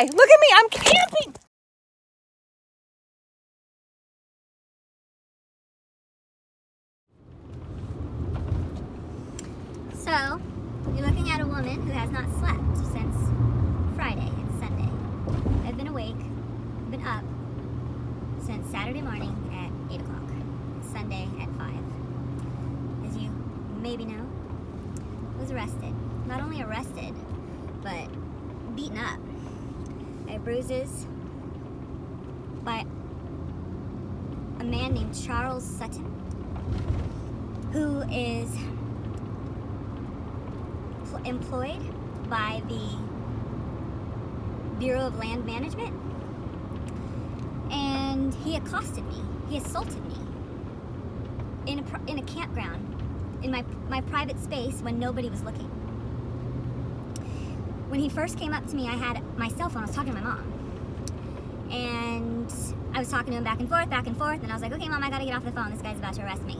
Look at me, I'm camping. So, you're looking at a woman who has not slept since Friday. It's Sunday. I've been awake, been up since Saturday morning at 8 o'clock. It's Sunday at 5. As you maybe know, I was arrested. Not only arrested, but beaten up. I have bruises by a man named Charles Sutton, who is employed by the Bureau of Land Management, and he accosted me. He assaulted me in a campground in my private space when nobody was looking. When he first came up to me, I had my cell phone. I was talking to my mom, and I was talking to him back and forth, and I was like, okay, Mom, I gotta get off the phone. This guy's about to arrest me.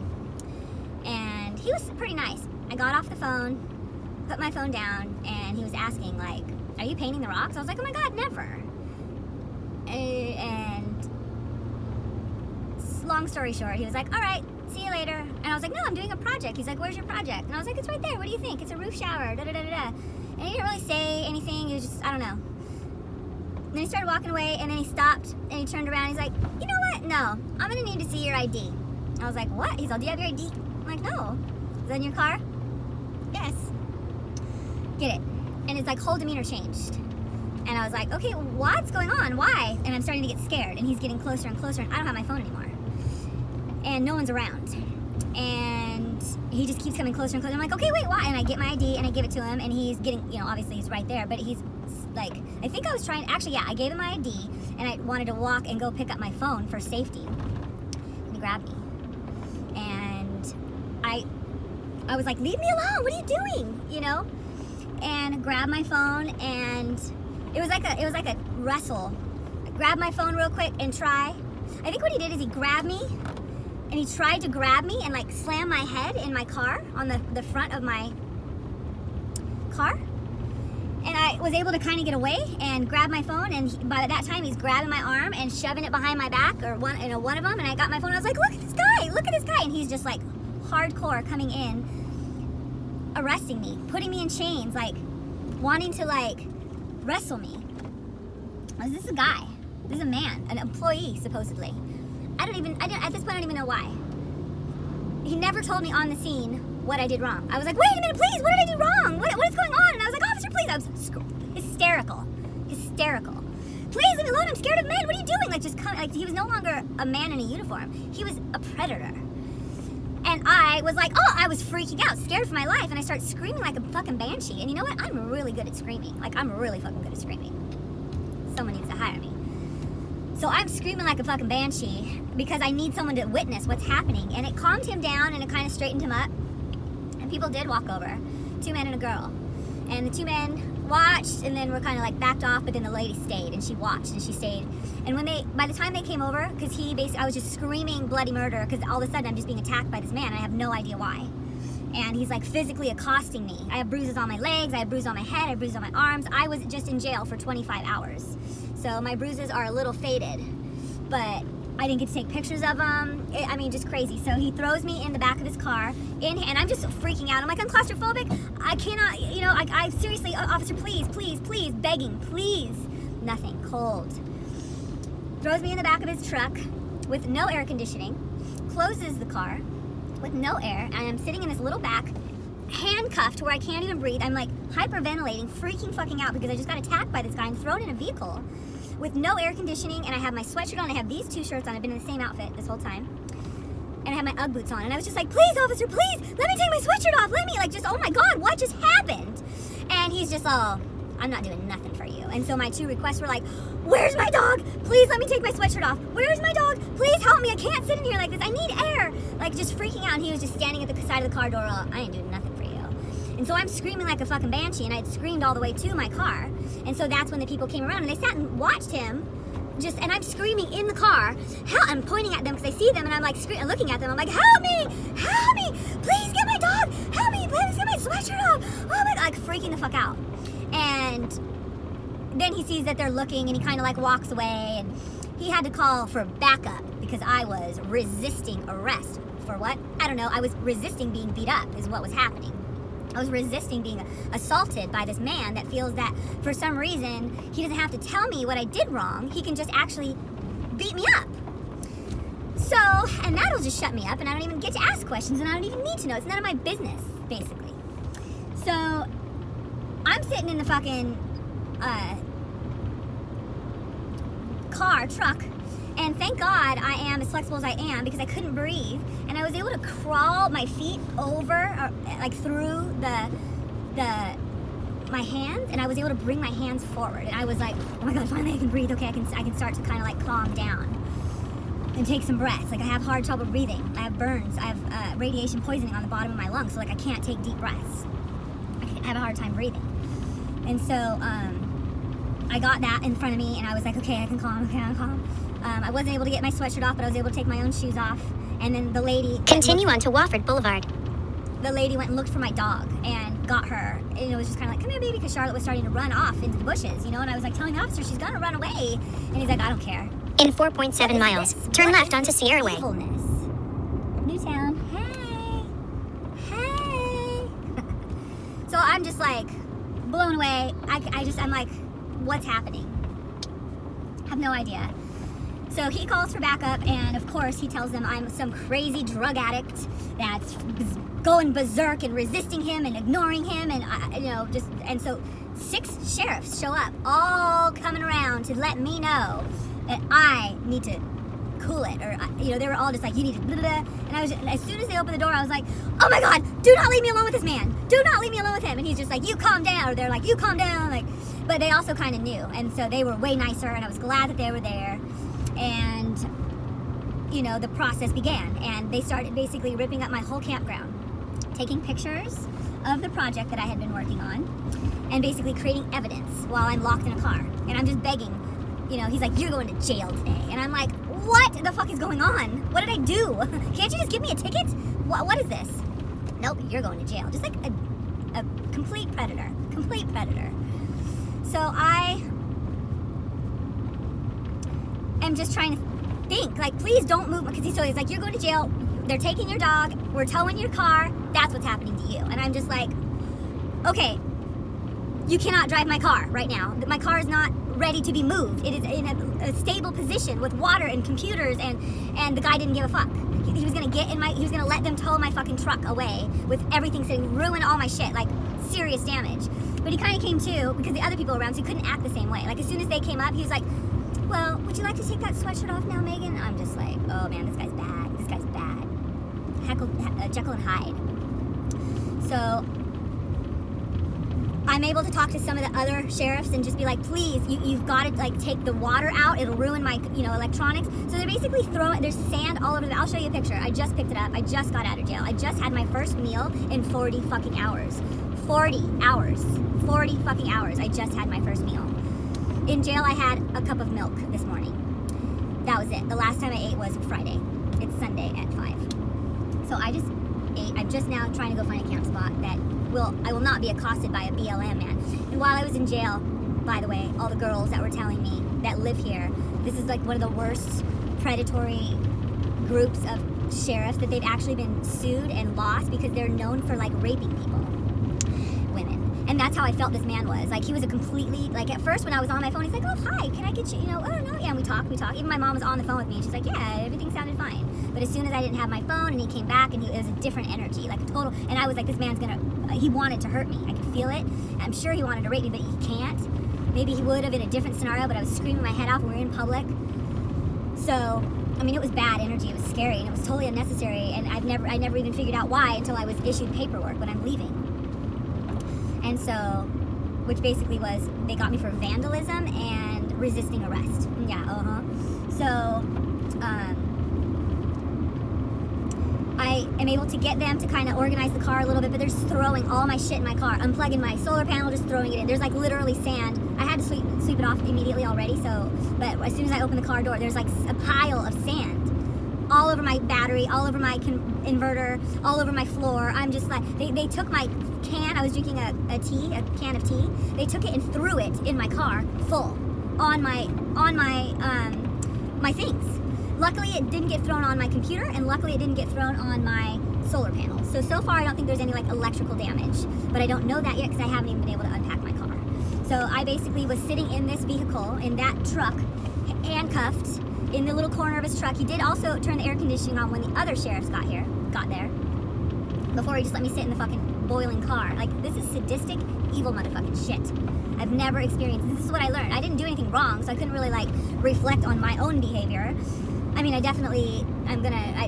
And he was pretty nice. I got off the phone, put my phone down, and he was asking, like, are you painting the rocks? I was like, oh my God, never. And long story short, he was like, all right, see you later. And I was like, no, I'm doing a project. He's like, where's your project? And I was like, it's right there. What do you think? It's a roof shower, da da da da da. And he didn't really say anything. He was just, I don't know. And then he started walking away, and then he stopped, and he turned around. He's like, you know what? No, I'm going to need to see your ID. I was like, what? He's like, do you have your ID? I'm like, no. Is that in your car? Yes. Get it. And it's like, whole demeanor changed. And I was like, okay, what's going on? Why? And I'm starting to get scared, and he's getting closer and closer, and I don't have my phone anymore. And no one's around. And he just keeps coming closer and closer. I'm like, okay, wait, why? And I get my ID, and I give it to him, and he's getting, obviously he's right there, but he's like, I think I was trying, actually, yeah, I gave him my ID, and I wanted to walk and go pick up my phone for safety. And he grabbed me. And I was like, leave me alone, what are you doing? And grabbed my phone, and it was like a wrestle. I grabbed my phone real quick and I think what he did is he grabbed me, and he tried to grab me and like slam my head in my car, on the front of my car. And I was able to kind of get away and grab my phone, and by that time he's grabbing my arm and shoving it behind my back, or one of them, and I got my phone. I was like, look at this guy, and he's just like hardcore coming in, arresting me, putting me in chains, like wanting to like wrestle me. This is a guy. This is a man, an employee supposedly. At this point I don't even know why. He never told me on the scene what I did wrong. I was like, wait a minute, please, what did I do wrong? What is going on? And I was like, officer, please. I was hysterical. Please leave me alone, I'm scared of men. What are you doing? Like he was no longer a man in a uniform. He was a predator. And I was like, I was freaking out, scared for my life, and I started screaming like a fucking banshee. And you know what? I'm really good at screaming. Like, I'm really fucking good at screaming. Someone needs to hire me. So I'm screaming like a fucking banshee because I need someone to witness what's happening. And it calmed him down, and it kind of straightened him up. And people did walk over, 2 men and a girl. And the 2 men watched, and then were kind of like backed off, but then the lady stayed, and she watched, and she stayed. And by the time they came over, because I was just screaming bloody murder, because all of a sudden I'm just being attacked by this man, and I have no idea why. And he's like physically accosting me. I have bruises on my legs, I have bruises on my head, I have bruises on my arms. I was just in jail for 25 hours. So my bruises are a little faded, but I didn't get to take pictures of them. Just crazy. So he throws me in the back of his car, and I'm just freaking out. I'm like, I'm claustrophobic. I cannot, I seriously, officer, please, begging, please. Nothing, cold. Throws me in the back of his truck with no air conditioning, closes the car with no air, and I'm sitting in this little back, handcuffed where I can't even breathe. I'm like hyperventilating, freaking fucking out because I just got attacked by this guy and thrown in a vehicle with no air conditioning, and I have my sweatshirt on. I have these 2 shirts on. I've been in the same outfit this whole time. And I have my Ugg boots on. And I was just like, please, officer, please, let me take my sweatshirt off. Oh my God, what just happened? And he's just all, I'm not doing nothing for you. And so my 2 requests were like, where's my dog? Please let me take my sweatshirt off. Where's my dog? Please help me. I can't sit in here like this. I need air. Like, just freaking out. And he was just standing at the side of the car door. I ain't doing nothing for you. And so I'm screaming like a fucking banshee, and I'd screamed all the way to my car. And so that's when the people came around, and they sat and watched him. And I'm screaming in the car. I'm pointing at them because I see them, and I'm like looking at them. I'm like, help me, please get my dog, help me, please get my sweatshirt off. Oh my God, like freaking the fuck out. And then he sees that they're looking, and he kind of like walks away, and he had to call for backup because I was resisting arrest. For what? I don't know. I was resisting being beat up is what was happening. I was resisting being assaulted by this man that feels that for some reason he doesn't have to tell me what I did wrong. He can just actually beat me up. So, and that'll just shut me up, and I don't even get to ask questions, and I don't even need to know. It's none of my business, basically. So, I'm sitting in the fucking truck, and thank God I am as flexible as I am because I couldn't breathe, and I was able to crawl my feet over, like through my hands, and I was able to bring my hands forward, and I was like, oh my God, finally I can breathe. Okay, I can start to kind of like calm down and take some breaths. Like, I have hard trouble breathing. I have burns. I have radiation poisoning on the bottom of my lungs, so like I can't take deep breaths. I have a hard time breathing. And so I got that in front of me, and I was like, okay, I can calm. I wasn't able to get my sweatshirt off, but I was able to take my own shoes off. And then the lady... Continue on to Wofford Boulevard. The lady went and looked for my dog and got her. And it was just kind of like, come here, baby, because Charlotte was starting to run off into the bushes, you know? And I was like telling the officer, she's going to run away. And he's like, I don't care. In 4.7 miles, turn left onto Sierra Way. Evilness. Newtown. Hey. So I'm just like blown away. I'm like, what's happening? I have no idea. So he calls for backup, and of course he tells them I'm some crazy drug addict that's going berserk and resisting him and ignoring him, and and so 6 sheriffs show up, all coming around to let me know that I need to cool it, or they were all just like, you need to blah, blah, blah. And I was just, as soon as they opened the door, I was like, oh my God, do not leave me alone with this man, do not leave me alone with him. And he's just like, you calm down, or they're like, you calm down, like, but they also kind of knew, and so they were way nicer, and I was glad that they were there. And the process began, and they started basically ripping up my whole campground, taking pictures of the project that I had been working on, and basically creating evidence while I'm locked in a car. And I'm just begging, he's like, you're going to jail today. And I'm like, what the fuck is going on? What did I do? Can't you just give me a ticket? What is this? Nope, you're going to jail. Just like a complete predator. So I am just trying to think, like, please don't move, because he's like, you're going to jail, they're taking your dog, we're towing your car, that's what's happening to you. And I'm just like, okay, you cannot drive my car right now. My car is not ready to be moved. It is in a stable position with water and computers, and the guy didn't give a fuck. He was gonna he was gonna let them tow my fucking truck away with everything sitting, ruin all my shit, like serious damage. But he kind of came to, because the other people around, so he couldn't act the same way. Like, as soon as they came up, he was like, well, would you like to take that sweatshirt off now, Megan? I'm just like, oh man, this guy's bad. This guy's bad. Jekyll and Hyde. So I'm able to talk to some of the other sheriffs and just be like, please, you've got to like take the water out. It'll ruin my electronics. So they're basically there's sand all over I'll show you a picture. I just picked it up. I just got out of jail. I just had my first meal in 40 fucking hours. 40 hours. 40 fucking hours. I just had my first meal. In jail, I had a cup of milk this morning. That was it. The last time I ate was Friday. It's Sunday at 5. So I just ate. I'm just now trying to go find a camp spot that I will not be accosted by a BLM man. And while I was in jail, by the way, all the girls that were telling me that live here, this is like one of the worst predatory groups of sheriffs that they've actually been sued and lost because they're known for like raping people. And that's how I felt this man was. Like, he was a completely, like, at first when I was on my phone, he's like, oh, hi, can I get you, oh, no, yeah, and we talk. Even my mom was on the phone with me, and she's like, yeah, everything sounded fine. But as soon as I didn't have my phone, and he came back, and it was a different energy, like a total, and I was like, this man's he wanted to hurt me. I could feel it. I'm sure he wanted to rape me, but he can't. Maybe he would have in a different scenario, but I was screaming my head off when we were in public. So, I mean, it was bad energy, it was scary, and it was totally unnecessary, and I never even figured out why until I was issued paperwork when I'm leaving. And so, which basically was, they got me for vandalism and resisting arrest. Yeah, So, I am able to get them to kind of organize the car a little bit, but they're just throwing all my shit in my car, unplugging my solar panel, just throwing it in. There's like literally sand. I had to sweep it off immediately already, but as soon as I open the car door, there's like a pile of sand all over my battery, all over my inverter, all over my floor. I'm just like, they took my can. I was drinking a can of tea. They took it and threw it in my car, full, on my things. Luckily, it didn't get thrown on my computer, and luckily, it didn't get thrown on my solar panels. So far, I don't think there's any like electrical damage, but I don't know that yet because I haven't even been able to unpack my car. So I basically was sitting in this vehicle, in that truck, handcuffed in the little corner of his truck. He did also turn the air conditioning on when the other sheriffs got there, before he just let me sit in the fucking boiling car. Like, this is sadistic, evil motherfucking shit. I've never experienced this. This is what I learned. I didn't do anything wrong, so I couldn't really like reflect on my own behavior. I mean, I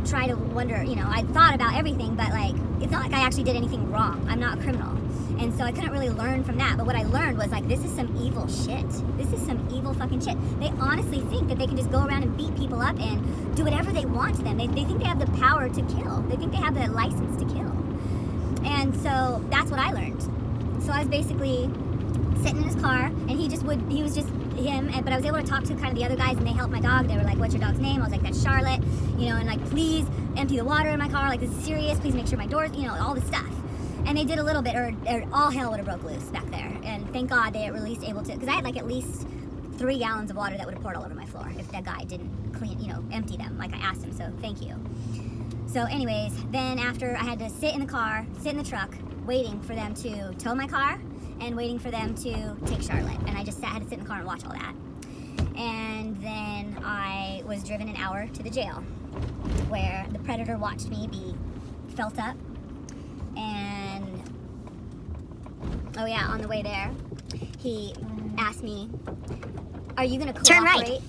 try to wonder, you know, I thought about everything, but like, it's not like I actually did anything wrong. I'm not a criminal. And so I couldn't really learn from that. But what I learned was like, this is some evil shit. This is some evil fucking shit. They honestly think that they can just go around and beat people up and do whatever they want to them. They think they have the power to kill. They think they have the license to kill. And so that's what I learned. So I was basically sitting in his car, and he was just him, but I was able to talk to kind of the other guys, and they helped my dog. They were like, what's your dog's name? I was like, that's Charlotte, you know, and like, please empty the water in my car, like, this is serious, please make sure my doors, you know, all this stuff. And they did a little bit, or all hell would have broke loose back there. And thank God they were at least able to, because I had like at least 3 gallons of water that would have poured all over my floor if that guy didn't clean, you know, empty them like I asked him, so thank you. So anyways, then after I had to sit in the car, sit in the truck, waiting for them to tow my car and waiting for them to take Charlotte. And I just had to sit in the car and watch all that. And then I was driven an hour to the jail, where the predator watched me be felt up. And, oh yeah, on the way there, he asked me, are you gonna cooperate? Turn right.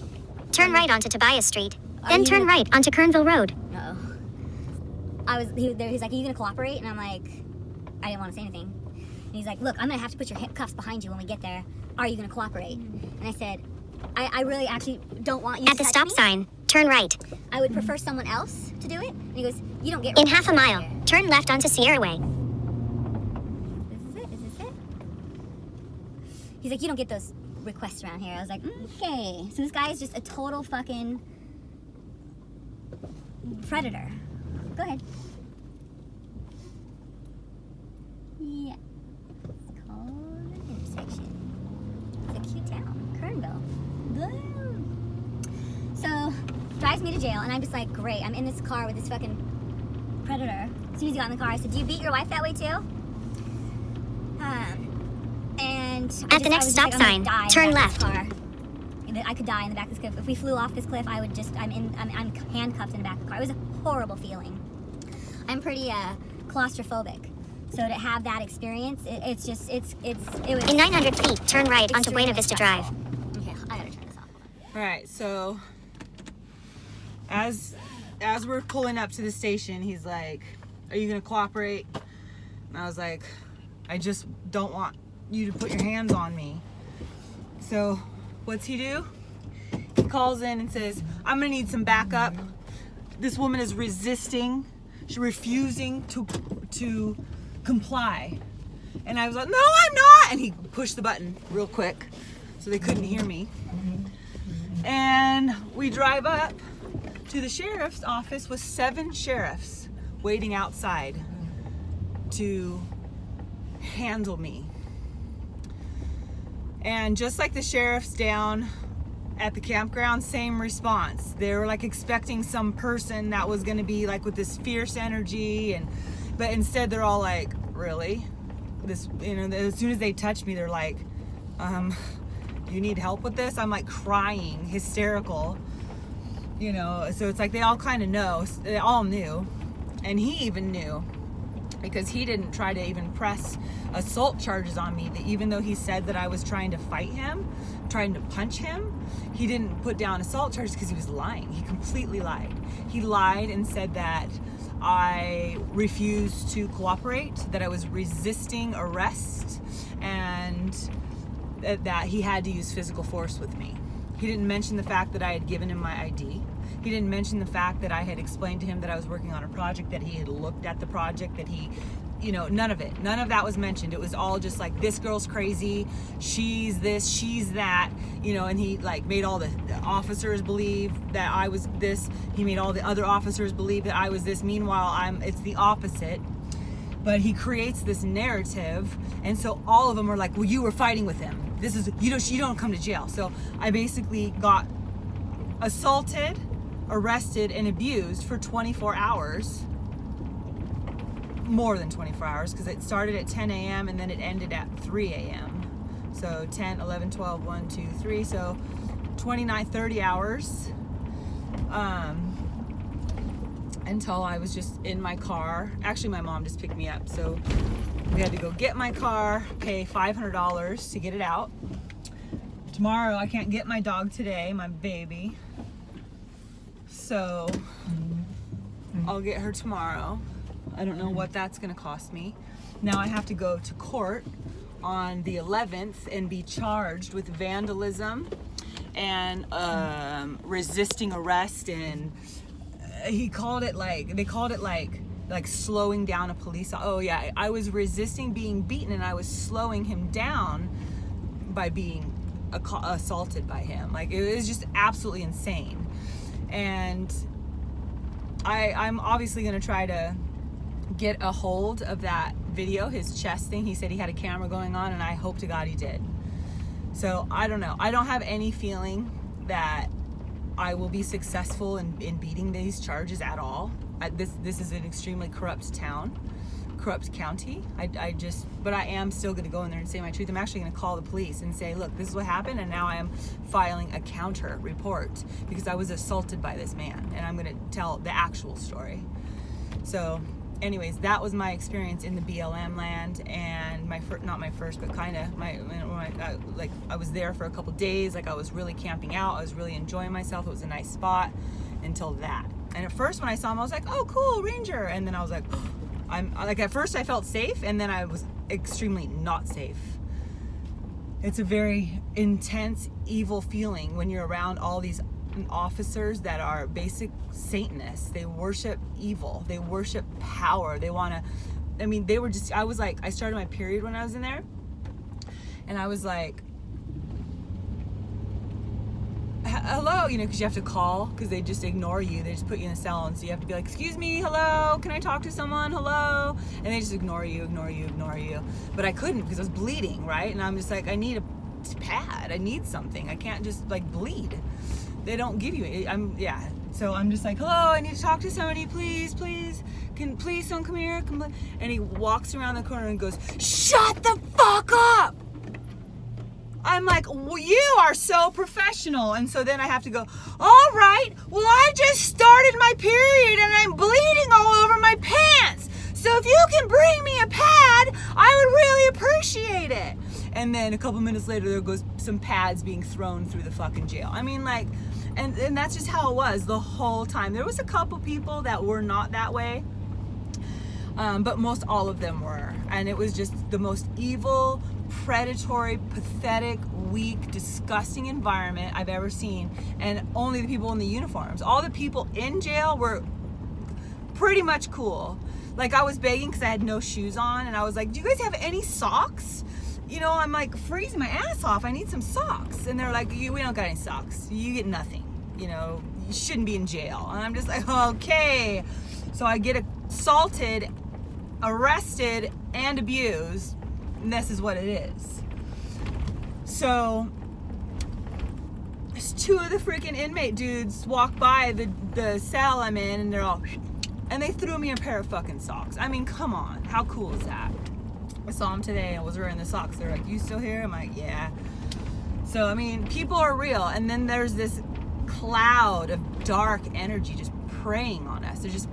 Turn right onto Tobias Street. Then turn right onto Kernville Road. No. He's like, are you gonna cooperate? And I'm like, I didn't want to say anything. And he's like, look, I'm gonna have to put your cuffs behind you when we get there. Are you gonna cooperate? And I said, I really actually don't want you to At the touch stop me. sign, turn right. I would prefer someone else to do it. And he goes, you don't get In half a requests mile, around here. turn left onto Sierra Way. Is this it? He's like, you don't get those requests around here. I was like, okay. So this guy is just a total fucking predator. Go ahead. Yeah. It's called an intersection. It's a cute town. Kernville. Boom. So, drives me to jail, and I'm just like, great. I'm in this car with this fucking predator. As soon as he got in the car, I said, do you beat your wife that way too? And At the next stop sign, turn left. I could die in the back of this cliff. If we flew off this cliff, I would just, I'm handcuffed in the back of the car. It was a horrible feeling. I'm pretty claustrophobic. So to have that experience, it was... In 900 feet, turn right onto Buena Vista Drive. Okay, I gotta turn this off. All right, so as we're pulling up to the station, he's like, are you gonna cooperate? And I was like, I just don't want you to put your hands on me. So what's he do? He calls in and says, I'm gonna need some backup. This woman is resisting. She's refusing to comply. And I was like, no, I'm not. And he pushed the button real quick so they couldn't hear me. And we drive up to the sheriff's office with 7 sheriffs waiting outside to handle me. And just like the sheriffs down at the campground, same response. They were like expecting some person that was going to be like with this fierce energy, but instead they're all like, really? This, you know, as soon as they touch me, they're like, you need help with this? I'm like crying, hysterical, you know. So it's like they all kind of know, they all knew, and he even knew, because he didn't try to even press assault charges on me. That even though he said that I was trying to fight him, trying to punch him, he didn't put down assault charges because he was lying. He completely lied. He lied and said that I refused to cooperate, that I was resisting arrest, and that he had to use physical force with me. He didn't mention the fact that I had given him my ID. He didn't mention the fact that I had explained to him that I was working on a project, that he had looked at the project, that he, you know, none of it. None of that was mentioned. It was all just like, this girl's crazy, she's this, she's that, you know, and he like made all the officers believe that I was this. He made all the other officers believe that I was this. Meanwhile, it's the opposite. But he creates this narrative, and so all of them are like, well, you were fighting with him. This is, you don't come to jail. So I basically got assaulted, arrested, and abused for 24 hours. More than 24 hours, because it started at 10 a.m. and then it ended at 3 a.m. So 10, 11, 12, 1, 2, 3. So 29, 30 hours. Until I was just in my car. Actually, my mom just picked me up, so we had to go get my car, pay $500 to get it out. Tomorrow, I can't get my dog today, my baby. So I'll get her tomorrow. I don't know what that's gonna cost me. Now I have to go to court on the 11th and be charged with vandalism and resisting arrest, and they called it like slowing down a police. Oh yeah, I was resisting being beaten, and I was slowing him down by being assaulted by him. Like, it was just absolutely insane. And I'm obviously gonna try to get a hold of that video, his chest thing. He said he had a camera going on, and I hope to God he did. So I don't know. I don't have any feeling that I will be successful in beating these charges at all. This is an extremely corrupt town, corrupt county. But I am still going to go in there and say my truth. I'm actually going to call the police and say, look, this is what happened, and now I am filing a counter report because I was assaulted by this man, and I'm going to tell the actual story. So anyways, that was my experience in the BLM land, and not my first, but kind of like I was there for a couple days. Like, I was really camping out. I was really enjoying myself. It was a nice spot until that. And at first, when I saw him, I was like, oh, cool, ranger. And then I was like, at first I felt safe, and then I was extremely not safe. It's a very intense, evil feeling when you're around all these officers that are basic Satanists. They worship evil. They worship power. They want to, they were just, I was like, I started my period when I was in there, and I was like, hello, because you have to call, because they just ignore you. They just put you in a cell, and so you have to be like, excuse me, hello, can I talk to someone, hello? And they just ignore you. But I couldn't, because I was bleeding, right? And I'm just like, I need a pad. I need something. I can't just like bleed. They don't give you it. So I'm just like, hello, I need to talk to somebody, please. Can please someone come here? And he walks around the corner and goes, shut the fuck up. I'm like, well, you are so professional. And so then I have to go, all right, well, I just started my period and I'm bleeding all over my pants. So if you can bring me a pad, I would really appreciate it. And then a couple minutes later, there goes some pads being thrown through the fucking jail. And that's just how it was the whole time. There was a couple people that were not that way, but most all of them were. And it was just the most evil, predatory, pathetic, weak, disgusting environment I've ever seen. And only the people in the uniforms. All the people in jail were pretty much cool. Like, I was begging because I had no shoes on, and I was like, do you guys have any socks? I'm like freezing my ass off. I need some socks. And they're like, we don't got any socks. You get nothing. You shouldn't be in jail. And I'm just like, okay. So I get assaulted, arrested, and abused. And this is what it is. So two of the freaking inmate dudes walk by the cell I'm in, and they're all, and they threw me a pair of fucking socks. Come on. How cool is that? I saw them today. I was wearing the socks. They're like, you still here? I'm like, yeah. So, people are real. And then there's this cloud of dark energy just preying on us. They're just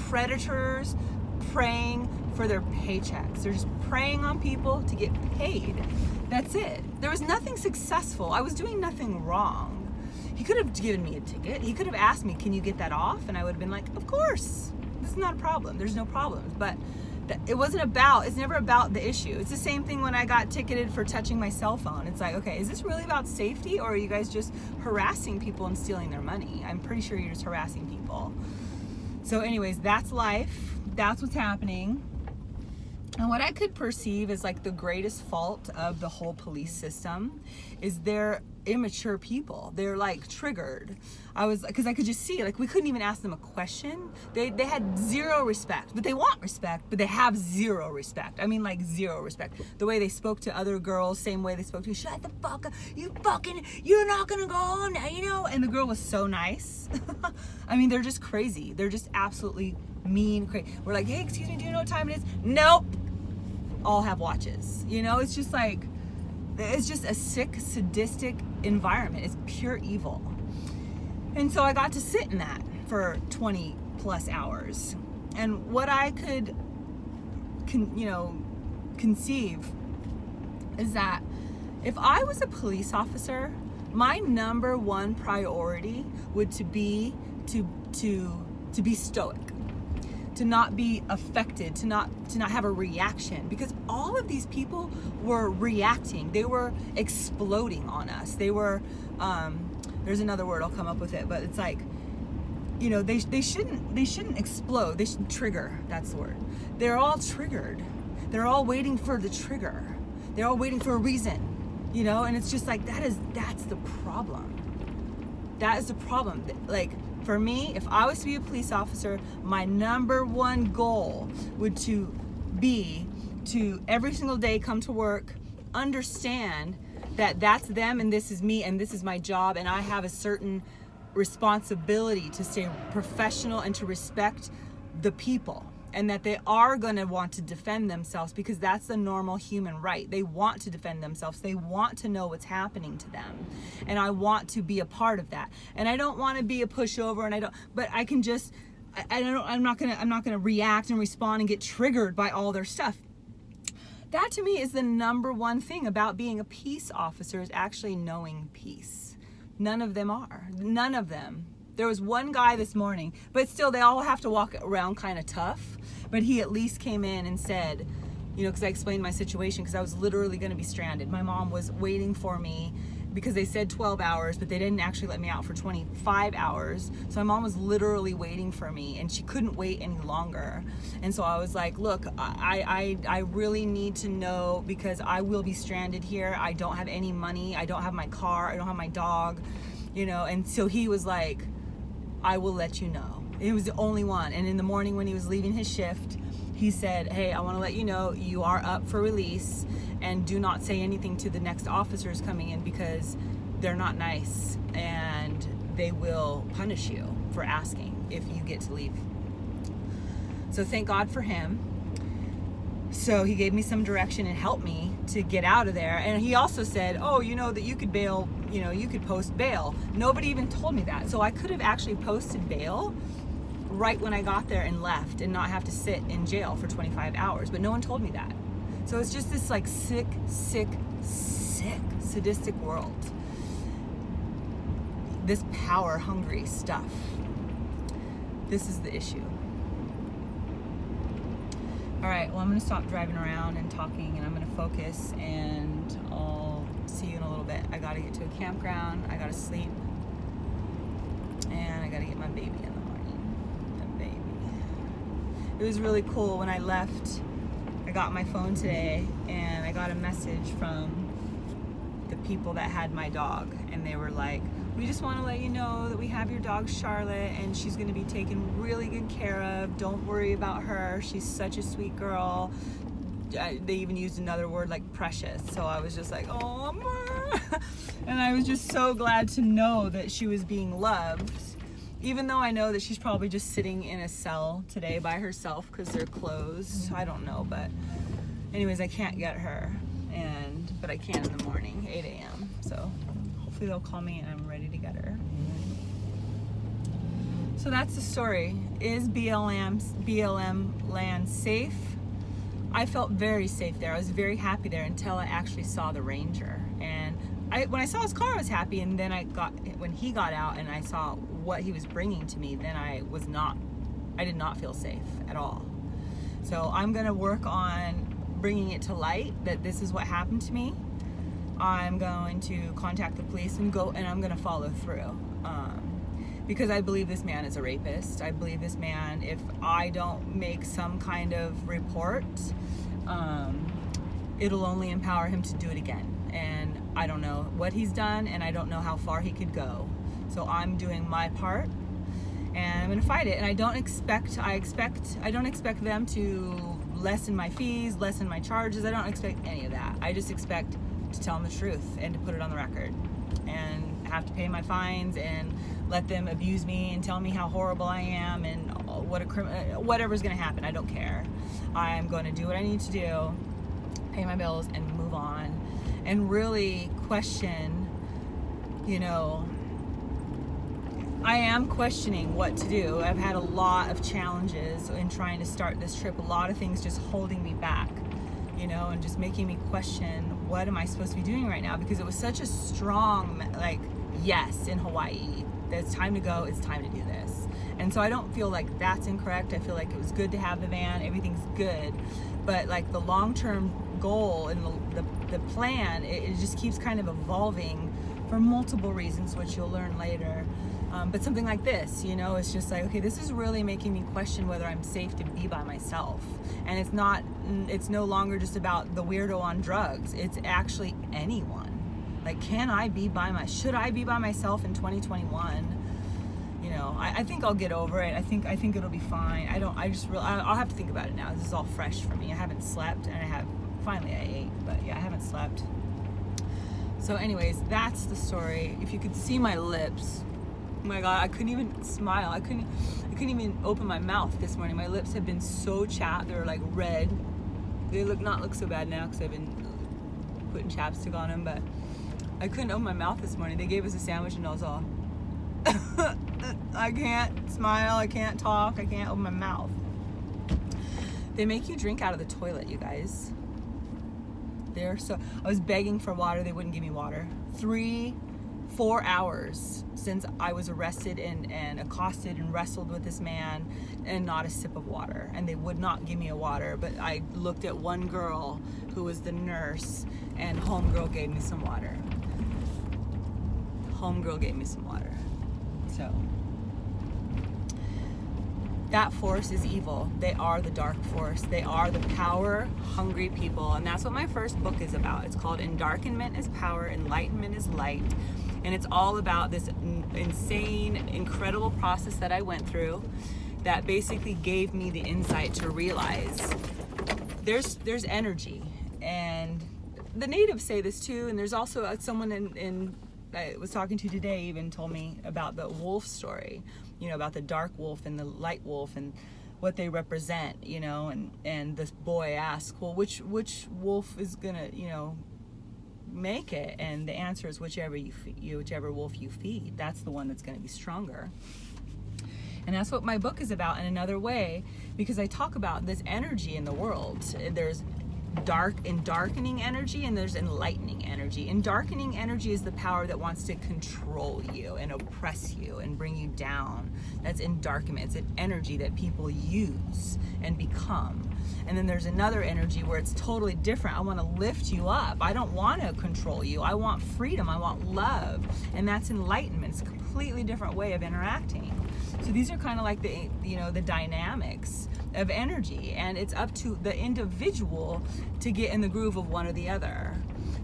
predators preying for their paychecks. They're just preying on people to get paid. That's it. There was nothing successful. I was doing nothing wrong. He could have given me a ticket. He could have asked me, can you get that off? And I would have been like, of course. This is not a problem. There's no problems. But it's never about the issue. It's the same thing when I got ticketed for touching my cell phone. It's like, okay, is this really about safety, or are you guys just harassing people and stealing their money? I'm pretty sure you're just harassing people. So anyways, that's life. That's what's happening. And what I could perceive as like the greatest fault of the whole police system is their immature people. They're like triggered. Because I could just see, like, we couldn't even ask them a question. They had zero respect, but they want respect, but they have zero respect. I mean, like, zero respect. The way they spoke to other girls, same way they spoke to me, shut the fuck up, you're not gonna go home now, you know? And the girl was so nice. I mean, they're just crazy. They're just absolutely mean, crazy. We're like, hey, excuse me, do you know what time it is? Nope. All have watches. You know, it's just like, it's just a sick, sadistic environment. It's pure evil. And so I got to sit in that for 20 plus hours. And what I could, conceive is that if I was a police officer, my number one priority would to be stoic, to not be affected, to not have a reaction, because all of these people were reacting. They were exploding on us. They were there's another word, I'll come up with it, but it's like, they shouldn't explode. They should trigger. That's the word. They're all triggered. They're all waiting for the trigger. They're all waiting for a reason, and it's just like, that's the problem. That is the problem. Like, for me, if I was to be a police officer, my number one goal would to be to every single day come to work, understand that that's them and this is me and this is my job, and I have a certain responsibility to stay professional and to respect the people, and that they are going to want to defend themselves, because that's the normal human right. They want to defend themselves. They want to know what's happening to them, and I want to be a part of that. And I don't want to be a pushover, but I can just, I'm not gonna react and respond and get triggered by all their stuff. That to me is the number one thing about being a peace officer, is actually knowing peace. None of them are. None of them. There was one guy this morning, but still they all have to walk around kind of tough. But he at least came in and said, because I explained my situation, because I was literally going to be stranded. My mom was waiting for me because they said 12 hours, but they didn't actually let me out for 25 hours. So my mom was literally waiting for me, and she couldn't wait any longer. And so I was like, look, I really need to know, because I will be stranded here. I don't have any money. I don't have my car. I don't have my dog, And so he was like, I will let you know. It was the only one. And in the morning when he was leaving his shift, he said, hey, I want to let you know you are up for release, and do not say anything to the next officers coming in, because they're not nice and they will punish you for asking if you get to leave. So thank God for him. So he gave me some direction and helped me to get out of there. And he also said, oh, that you could bail, you could post bail. Nobody even told me that. So I could have actually posted bail right when I got there and left, and not have to sit in jail for 25 hours. But no one told me that. So it's just this like sick, sadistic world. This power hungry stuff. This is the issue. All right, well, I'm gonna stop driving around and talking, and I'm gonna focus, and I'll see you in a little bit. I gotta get to a campground, I gotta sleep, and I gotta get my baby in the morning. My baby. It was really cool when I left. I got my phone today, and I got a message from the people that had my dog, and they were like, we just want to let you know that we have your dog Charlotte, and she's going to be taken really good care of. Don't worry about her. She's such a sweet girl. They even used another word like precious. So I was just like, oh, and I was just so glad to know that she was being loved, even though I know that she's probably just sitting in a cell today by herself because they're closed. I don't know, but anyways, I can't get her, but I can in the morning, 8 a.m. So hopefully they'll call me and I'm ready to get her. So that's the story. Is BLM land safe? I felt very safe there. I was very happy there until I actually saw the ranger. And when I saw his car, I was happy. And then when he got out and I saw what he was bringing to me, then I did not feel safe at all. So I'm gonna work on bringing it to light that this is what happened to me. I'm going to contact the police and I'm going to follow through, because I believe this man is a rapist. I believe this man, if I don't make some kind of report, it'll only empower him to do it again. And I don't know what he's done, and I don't know how far he could go. So I'm doing my part, and I'm gonna fight it. And I don't expect them to lessen my fees, lessen my charges. I don't expect any of that. I just expect to tell them the truth and to put it on the record, and have to pay my fines and let them abuse me and tell me how horrible I am and whatever's gonna happen. I don't care. I'm going to do what I need to do, pay my bills, and move on, and really question, I am questioning what to do. I've had a lot of challenges in trying to start this trip, a lot of things just holding me back, and just making me question, what am I supposed to be doing right now? Because it was such a strong, yes in Hawaii, that it's time to go, it's time to do this. And so I don't feel like that's incorrect. I feel like it was good to have the van, everything's good. But the long-term goal and the plan, it just keeps kind of evolving for multiple reasons, which you'll learn later. But something like this, it's just okay, this is really making me question whether I'm safe to be by myself. And it's no longer just about the weirdo on drugs. It's actually anyone. Should I be by myself in 2021? I think I'll get over it. I think it'll be fine. I'll have to think about it now. This is all fresh for me. I haven't slept, and finally I ate, but yeah, I haven't slept. So anyways, that's the story. If you could see my lips, oh my God, I couldn't even smile. I couldn't even open my mouth this morning. My lips have been so chapped. They were red. They not look so bad now because I've been putting chapstick on them, but I couldn't open my mouth this morning. They gave us a sandwich and I was all, I can't smile, I can't talk, I can't open my mouth. They make you drink out of the toilet, you guys. I was begging for water, they wouldn't give me water. 4 hours since I was arrested and accosted and wrestled with this man, and not a sip of water. And they would not give me a water, but I looked at one girl who was the nurse, and homegirl gave me some water. So that force is evil. They are the dark force. They are the power-hungry people. And that's what my first book is about. It's called Endarkenment is Power, Enlightenment is Light. And it's all about this insane, incredible process that I went through that basically gave me the insight to realize there's energy. And the natives say this too. And there's also someone I was talking to today even told me about the wolf story, about the dark wolf and the light wolf and what they represent, and this boy asked, well, which wolf is gonna, make it? And the answer is whichever wolf you feed, that's the one that's gonna be stronger. And that's what my book is about in another way, because I talk about this energy in the world. There's darkening energy, and there's enlightening energy. And darkening energy is the power that wants to control you and oppress you and bring you down. That's endarkenment. It's an energy that people use and become. And then there's another energy where it's totally different. I want to lift you up. I don't want to control you. I want freedom. I want love. And that's enlightenment. It's a completely different way of interacting. So these are kind of like the dynamics of energy, and it's up to the individual to get in the groove of one or the other.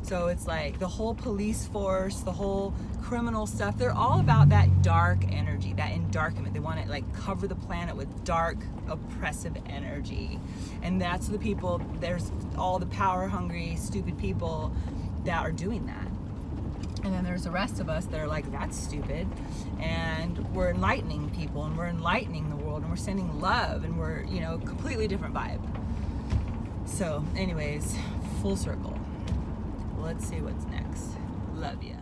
So it's like the whole police force, the whole criminal stuff, they're all about that dark energy, that endarkenment. They want to cover the planet with dark, oppressive energy. And that's the people, there's all the power hungry, stupid people that are doing that. And then there's the rest of us that are that's stupid. And we're enlightening people, and we're enlightening the world, and we're sending love, and we're, completely different vibe. So anyways, full circle. Let's see what's next. Love ya.